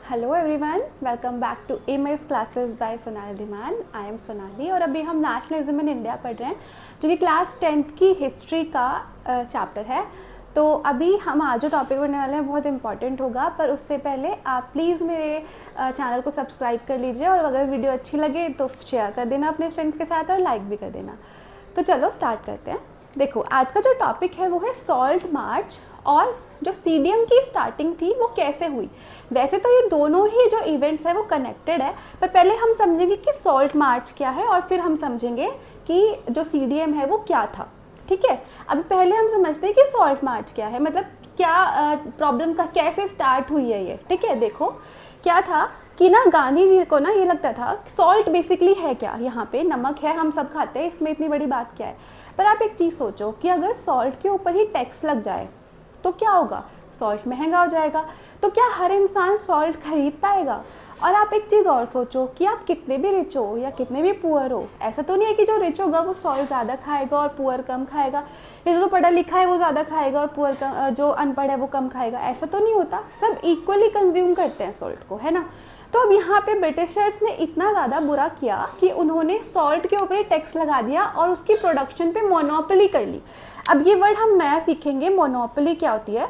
Hello everyone, welcome back to MS classes by Sonali Dhiman. I am Sonali और अभी हम nationalism in India पढ़ रहे हैं जो कि क्लास 10th की हिस्ट्री का चैप्टर है। तो अभी हम आज जो टॉपिक पढ़ने वाले हैं बहुत इंपॉर्टेंट होगा, पर उससे पहले आप प्लीज़ मेरे चैनल को सब्सक्राइब कर लीजिए और अगर वीडियो अच्छी लगे तो शेयर कर देना अपने फ्रेंड्स के साथ और लाइक भी कर देना। तो चलो स्टार्ट करते हैं। देखो, आज का जो टॉपिक है वो है सॉल्ट मार्च और जो सीडीएम की स्टार्टिंग थी वो कैसे हुई। वैसे तो ये दोनों ही जो इवेंट्स है वो कनेक्टेड है, पर पहले हम समझेंगे कि सॉल्ट मार्च क्या है और फिर हम समझेंगे कि जो सीडीएम है वो क्या था। ठीक है, अभी पहले हम समझते हैं कि सॉल्ट मार्च क्या है, मतलब क्या प्रॉब्लम का कैसे स्टार्ट हुई है ये। ठीक है, देखो क्या था कि ना गांधी जी को ना ये लगता था सॉल्ट बेसिकली है क्या, यहाँ पे नमक है, हम सब खाते हैं, इसमें इतनी बड़ी बात क्या है। पर आप एक चीज़ सोचो कि अगर सॉल्ट के ऊपर ही टैक्स लग जाए तो क्या होगा, सॉल्ट महंगा हो जाएगा, तो क्या हर इंसान सॉल्ट खरीद पाएगा। और आप एक चीज़ और सोचो कि आप कितने भी रिच हो या कितने भी पुअर हो, ऐसा तो नहीं है कि जो रिच होगा वो सॉल्ट ज़्यादा खाएगा और पुअर कम खाएगा, या जो पढ़ा लिखा है वो ज़्यादा खाएगा और पुअर जो अनपढ़ है वो कम खाएगा। ऐसा तो नहीं होता, सब इक्वली कंज्यूम करते हैं सॉल्ट को, है ना। तो अब यहाँ पे ब्रिटिशर्स ने इतना ज़्यादा बुरा किया कि उन्होंने सॉल्ट के ऊपर टैक्स लगा दिया और उसकी प्रोडक्शन पे मोनोपोली कर ली। अब ये वर्ड हम नया सीखेंगे, मोनोपोली क्या होती है।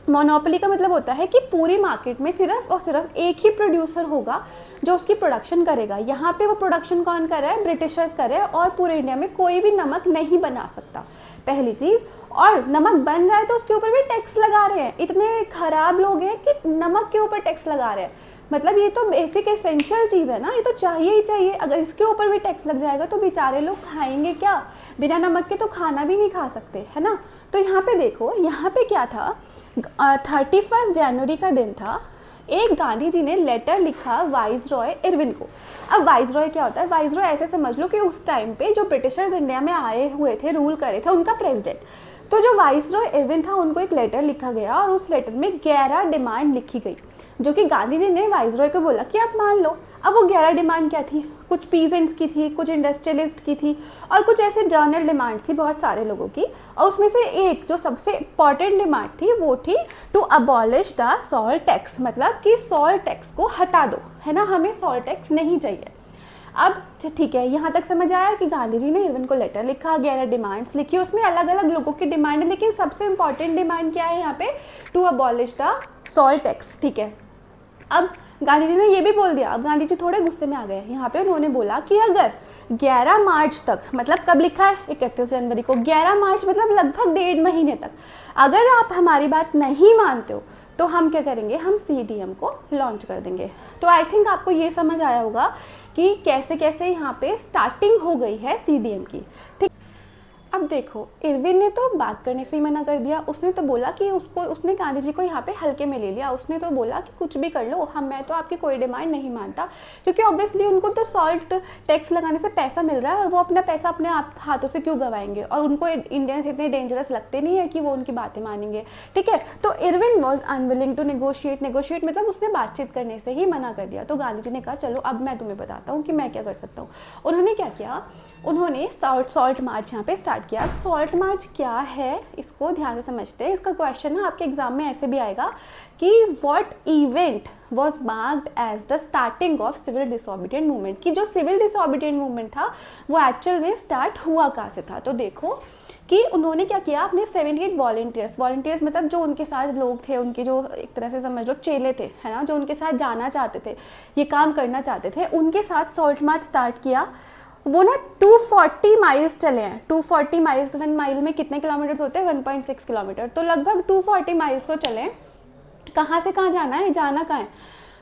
मोनोपोली का मतलब होता है कि पूरी मार्केट में सिर्फ और सिर्फ एक ही प्रोड्यूसर होगा जो उसकी प्रोडक्शन करेगा। यहाँ पे वो प्रोडक्शन कौन कर रहा है, ब्रिटिशर्स कर रहे हैं, और पूरे इंडिया में कोई भी नमक नहीं बना सकता, पहली चीज़। और नमक बन रहा है तो उसके ऊपर भी टैक्स लगा रहे हैं। इतने खराब लोग हैं कि नमक के ऊपर टैक्स लगा रहे हैं, मतलब ये तो बेसिक एसेंशियल चीज़ है ना, ये तो चाहिए ही चाहिए। अगर इसके ऊपर भी टैक्स लग जाएगा तो बेचारे लोग खाएंगे क्या, बिना नमक के तो खाना भी नहीं खा सकते, है ना। तो यहाँ पे देखो, यहाँ पे क्या था, 31 जनवरी का दिन था। एक गांधी जी ने लेटर लिखा वाइस रॉय इरविन को। अब वाइस रॉय क्या होता है, वाइस रॉय ऐसे समझ लो कि उस टाइम पे जो ब्रिटिशर्स इंडिया में आए हुए थे, रूल करे थे, उनका प्रेसिडेंट। तो जो वाइस रॉय इरविन था उनको एक लेटर लिखा गया और उस लेटर में 11 डिमांड लिखी गई, जो कि गांधी जी ने वाइस रॉय को बोला कि आप मान लो। अब वो 11 डिमांड क्या थी, कुछ पीजेंट्स की थी, कुछ इंडस्ट्रियलिस्ट की थी और कुछ ऐसे जर्नल डिमांड्स थी बहुत सारे लोगों की। और उसमें से एक जो सबसे इंपॉर्टेंट डिमांड थी वो थी to abolish the salt tax, मतलब कि सॉल्ट टैक्स को हटा दो, है ना, हमें सॉल्ट टैक्स नहीं चाहिए। अब ठीक है, यहाँ तक समझ आया कि गांधी जी ने इरविन को लेटर लिखा, 11 डिमांड्स लिखी, उसमें अलग अलग लोगों की डिमांड है, लेकिन सबसे इंपॉर्टेंट डिमांड क्या है यहाँ पे, to abolish the salt tax. ठीक है, अब गांधी जी ने ये भी बोल दिया। अब गांधी जी थोड़े गुस्से में आ गए, यहाँ पे उन्होंने बोला कि अगर 11 मार्च तक, मतलब कब लिखा है 31 जनवरी को, 11 मार्च मतलब लगभग 1.5 महीने तक, अगर आप हमारी बात नहीं मानते हो तो हम क्या करेंगे, हम सीडीएम को लॉन्च कर देंगे। तो आई थिंक आपको ये समझ आया होगा कि कैसे कैसे यहाँ पे स्टार्टिंग हो गई है सीडीएम की। ठीक, अब देखो, इरविन ने तो बात करने से ही मना कर दिया। उसने तो बोला कि उसने गांधी जी को यहाँ पे हल्के में ले लिया। उसने तो बोला कि कुछ भी कर लो, मैं तो आपकी कोई डिमांड नहीं मानता, क्योंकि ऑब्वियसली उनको तो सॉल्ट टैक्स लगाने से पैसा मिल रहा है और वो अपना पैसा अपने आप हाथों से क्यों गवाएंगे, और उनको इंडियंस इतने डेंजरस लगते नहीं है कि वो उनकी बातें मानेंगे। ठीक है, तो Irwin was unwilling to negotiate मतलब उसने बातचीत करने से ही मना कर दिया। तो गांधी जी ने कहा चलो अब मैं तुम्हें बताता हूँ कि मैं क्या कर सकता हूँ। उन्होंने क्या किया, उन्होंने सॉल्ट मार्च यहाँ पे स्टार्ट किया। सॉल्ट मार्च क्या है इसको ध्यान से समझते हैं। इसका क्वेश्चन ना आपके एग्जाम में ऐसे भी आएगा कि what event was marked as the starting of civil disobedient movement, कि जो सिविल डिसोबीडिएंट मूवमेंट था वो एक्चुअल में स्टार्ट हुआ कहाँ से था। तो देखो कि उन्होंने क्या किया, अपने 78 वॉलंटियर्स मतलब जो उनके साथ लोग थे, उनके जो एक तरह से समझ लो चेले थे, है ना, जो उनके साथ जाना चाहते थे, ये काम करना चाहते थे, उनके साथ सॉल्ट मार्च स्टार्ट किया। वो ना 240 माइल्स चले हैं। 240 माइल्स, 1 माइल में कितने किलोमीटर्स होते हैं, 1.6 किलोमीटर, तो लगभग 240 माइल्स तो चले। कहाँ से कहाँ जाना है, जाना कहाँ है,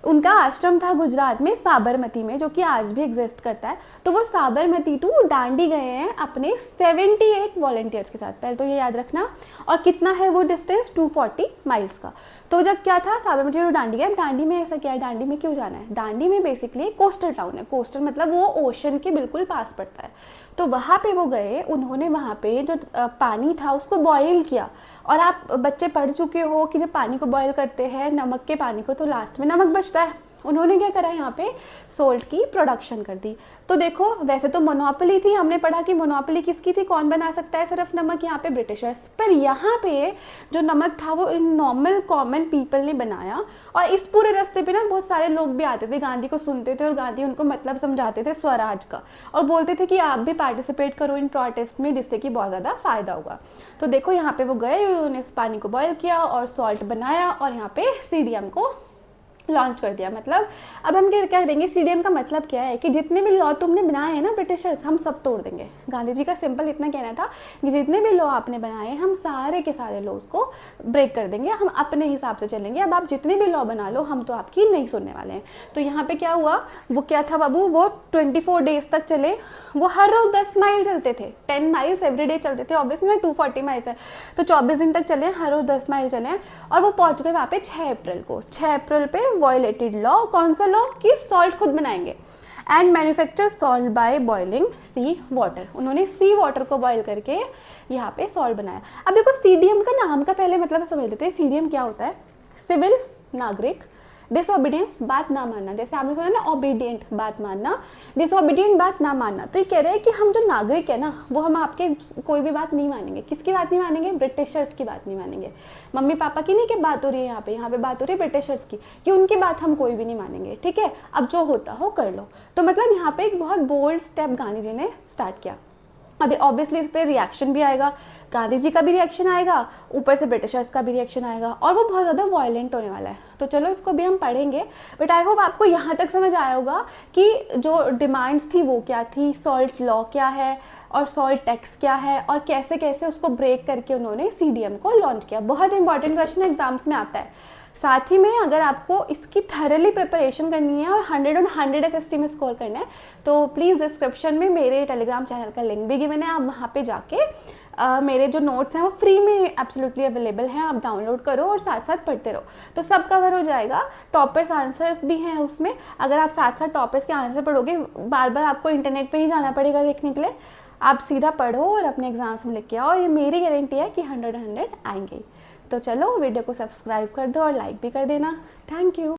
उनका आश्रम था गुजरात में साबरमती में, जो कि आज भी एग्जिस्ट करता है। तो वो साबरमती टू दांडी गए हैं अपने 78 वॉलंटियर्स के साथ, पहले तो ये याद रखना। और कितना है वो डिस्टेंस, 240 माइल्स का। तो जब क्या था, साबरमती टू दांडी गए। दांडी में ऐसा क्या है, दांडी में क्यों जाना है, दांडी में बेसिकली कोस्टल टाउन है। कोस्टल मतलब वो ओशन के बिल्कुल पास पड़ता है। तो वहाँ पे वो गए, उन्होंने वहाँ पे जो पानी था उसको बॉयल किया। और आप बच्चे पढ़ चुके हो कि जब पानी को बॉयल करते हैं, नमक के पानी को, तो लास्ट में नमक बचता है, उन्होंने क्या करा, यहाँ पे सोल्ट की प्रोडक्शन कर दी। तो देखो वैसे तो मोनोपोली थी, हमने पढ़ा कि मोनोपोली किसकी थी, कौन बना सकता है सिर्फ नमक, यहाँ पे ब्रिटिशर्स। पर यहाँ पे जो नमक था वो नॉर्मल कॉमन पीपल ने बनाया। और इस पूरे रास्ते पे ना बहुत सारे लोग भी आते थे, गांधी को सुनते थे और गांधी उनको मतलब समझाते थे स्वराज का, और बोलते थे कि आप भी पार्टिसिपेट करो इन प्रोटेस्ट में, जिससे कि बहुत ज़्यादा फ़ायदा होगा। तो देखो यहाँ पे वो गए, उन्होंने इस पानी को बॉयल किया और सॉल्ट बनाया और यहाँ पे सीडीएम को लॉन्च कर दिया। मतलब अब हम क्या करेंगे, सीडीएम का मतलब क्या है कि जितने भी लॉ तुमने बनाए हैं ना ब्रिटिशर्स, हम सब तोड़ देंगे। गांधी जी का सिंपल इतना कहना था कि जितने भी लॉ आपने बनाए हम सारे के सारे लॉज को ब्रेक कर देंगे, हम अपने हिसाब से चलेंगे, अब आप जितने भी लॉ बना लो हम तो आपकी नहीं सुनने वाले हैं। तो यहाँ पे क्या हुआ, वो क्या था बाबू, वो 24 डेज तक चले। वो हर रोज़ 10 माइल चलते थे, 10 माइल्स एवरी डे चलते थे। ऑब्वियसली ना 240 माइल्स है तो 24 दिन तक चले, हर रोज़ 10 माइल चले। और वो पहुँच गए वहाँ पे 6 अप्रैल को। 6 अप्रैल पे वायलेटेड लॉ, कौन सा लॉ, कि सॉल्ट खुद बनाएंगे and manufacture salt by boiling sea water. उन्होंने सी वाटर को बॉयल करके यहाँ पे सॉल्ट बनाया। अब देखो सीडीएम का नाम का पहले मतलब समझ लेते हैं, सीडीएम क्या होता है, सिविल नागरिक डिसओबीडियंस, बात ना मानना। जैसे आपने सुना ना ओबीडियंट, बात मानना, डिसओबीडियंट, बात ना मानना। तो ये कह रहे हैं कि हम जो नागरिक है ना वो हम आपके कोई भी बात नहीं मानेंगे। किसकी बात नहीं मानेंगे, ब्रिटिशर्स की बात नहीं मानेंगे। मम्मी पापा की नहीं कि बात हो रही है यहाँ पे बात हो रही है ब्रिटिशर्स की, कि उनकी बात हम कोई भी नहीं मानेंगे, ठीक है, अब जो होता हो कर लो। तो मतलब यहाँ पे एक बहुत बोल्ड स्टेप गांधी जी ने स्टार्ट किया। अभी ऑब्वियसली इस पर रिएक्शन भी आएगा, गांधी जी का भी रिएक्शन आएगा, ऊपर से ब्रिटिशर्स का भी रिएक्शन आएगा, और वो बहुत ज़्यादा वायलेंट होने वाला है। तो चलो इसको भी हम पढ़ेंगे, बट आई होप आपको यहाँ तक समझ आया होगा कि जो डिमांड्स थी वो क्या थी, सॉल्ट लॉ क्या है और सॉल्ट टैक्स क्या है, और कैसे कैसे उसको ब्रेक करके उन्होंने सीडीएम को लॉन्च किया। बहुत इंपॉर्टेंट क्वेश्चन एग्जाम्स में आता है। साथ ही में अगर आपको इसकी थरली प्रिपरेशन करनी है और 100 on 100 SST में स्कोर करना है तो प्लीज़ डिस्क्रिप्शन में मेरे टेलीग्राम चैनल का लिंक भी गिवन है, आप वहाँ पे जाके मेरे जो नोट्स हैं वो फ्री में एब्सोल्युटली अवेलेबल हैं, आप डाउनलोड करो और साथ साथ पढ़ते रहो तो सब कवर हो जाएगा। टॉपर्स आंसर्स भी हैं उसमें, अगर आप साथ साथ टॉपर्स के आंसर पढ़ोगे, बार बार आपको इंटरनेट पर ही जाना पड़ेगा देखने के लिए, आप सीधा पढ़ो और अपने एग्जाम्स में लिख के आओ, और ये मेरी गारंटी है कि 100 on 100 आएंगे। तो चलो वीडियो को सब्सक्राइब कर दो और लाइक भी कर देना। Thank you.